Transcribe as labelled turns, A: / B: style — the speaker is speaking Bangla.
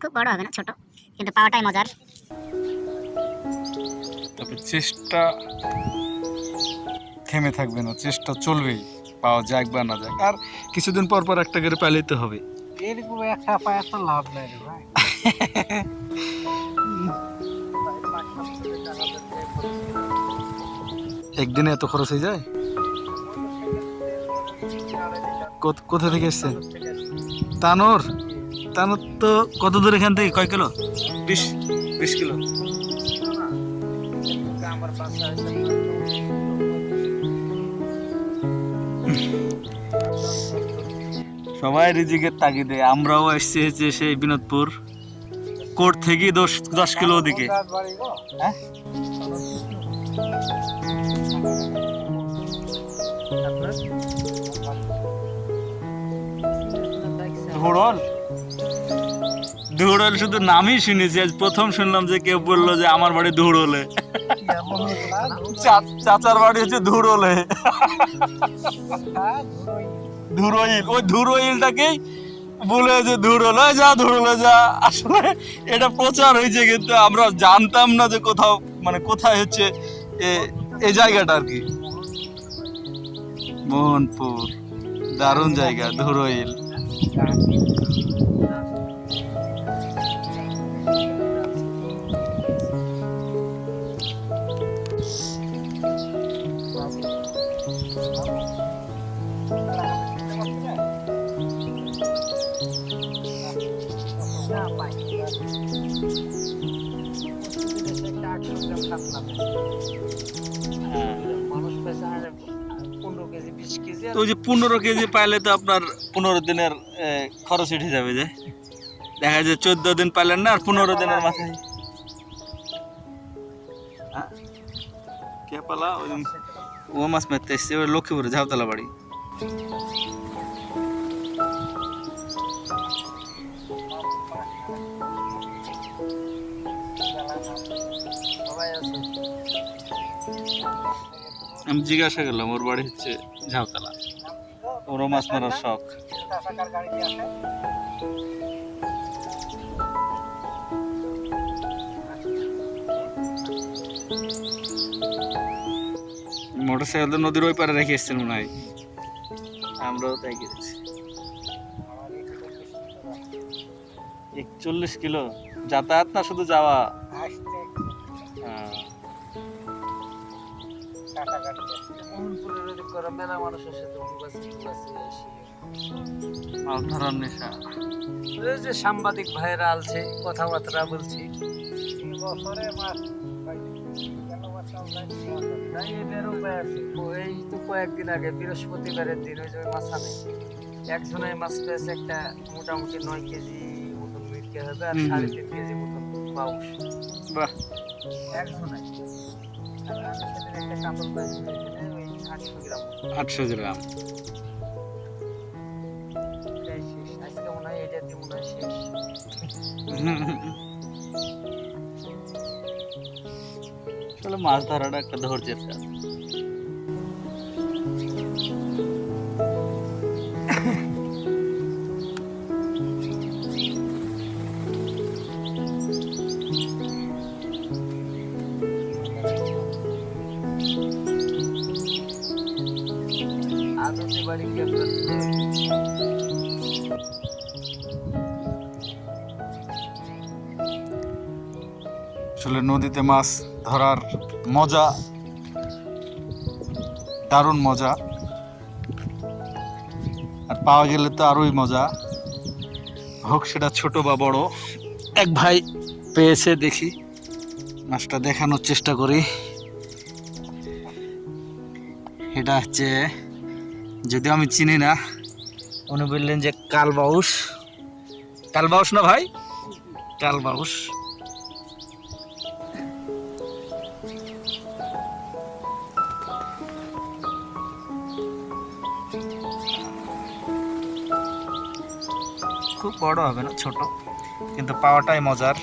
A: খুব বড় হবে না, ছোট, কিন্তু পাওয়াটাই মজার।
B: তবে চেষ্টা থেমে থাকবে না, চেষ্টা চলবেই, পাওয়া যাক বা না যাক। আর কিছুদিন পর পর একটা করে পালিতে হবে।
C: এরকম একটা পায় তো লাভ নাই রে ভাই।
B: একদিনে এত খরচ হয়ে যায়? কোথা থেকে এসছেন? তানোর? তানোর তো কত দূর এখান থেকে? কয় কিলো? 20 কিলো।
C: আমার বাসা
B: সবাই রিজিকের তাগিদে আমরাও এসেছি হচ্ছে সেই বিনোদপুর কোর্ট থেকে 10 কিলো ওদিকে। হ্যাঁ, ধুড়ল ধুড়ল শুধু নামই শুনেছি, আজ প্রথম শুনলাম যে কেউ বললো যে আমার বাড়ি ধুড়লে। চাচার বাড়ি হচ্ছে ধুড়লে, ধুরোইল। ওই ধুরোইলটাকেই বলে যে ধুড়লে যা, ধুড়লে যা। আসলে এটা প্রচার হয়েছে, কিন্তু আমরা জানতাম না যে কোথাও, মানে কোথায় হচ্ছে এই জায়গাটা আর কি। মোহনপুর দারুণ জায়গা, ধুরোইল। তো ওই যে 15 কেজি পাইলে তো আপনার 15 দিনের খরচ উঠে যাবে। যে দেখা যায় 14 দিন পাইলেন না, আর 15 দিনের মাথায় কে পালা ও মাছ মারতে এসছে ওই লক্ষ্মীপুরে ঝাউতলা বাড়ি। আমি জিজ্ঞাসা করলাম, ওর বাড়ি হচ্ছে ঝাউতলা, ওরও মাছ মারার শখ। মোটরসাইকেল তো নদীর ওই পারে রেখে এসছেন মনে হয়, আমরাও তাই গেছি। 41 কিলো যাতায়াত না শুধু যাওয়া? মাছ ধরার নেশা।
C: যে সাংবাদিক ভাইরা আলছে, কথাবার্তা বলছি। এই তো কয়েকদিন আগে বৃহস্পতিবারের দিন ওই যে মাছ আনে, একজনের মাছ পেয়েছে একটা মোটামুটি 9 কেজি মতন মিটকে হবে, আর 3.5 কেজি মতন পাউস।
B: বাহ,
C: একজনের। আর আমি সেদিন একটা কাতল পেয়েছি, ওই 800 গ্রাম।
B: 800 গ্রাম।
C: এটাই শেষ আজকে মনে হয়, এটা দিয়ে মনে হয় শেষ।
B: আসলে মাছ ধরাটা একটা ধৈর্যের কাজ।
C: আদতে বাড়ি কি আপনার?
B: আসলে নদীতে মাছ ধরার মজা দারুণ মজা, আর পাওয়া গেলে তো আরোই মজা, হোক সেটা ছোট বা বড়। এক ভাই পেয়েছে, দেখি মাছটা দেখানোর চেষ্টা করি। এটা হচ্ছে, যদিও আমি চিনি না, উনি বললেন যে কালবাউস। কালবাউস না ভাই? কালবাউস। খুব বড় হবে না, ছোট, কিন্তু পাওয়াটাই মজার।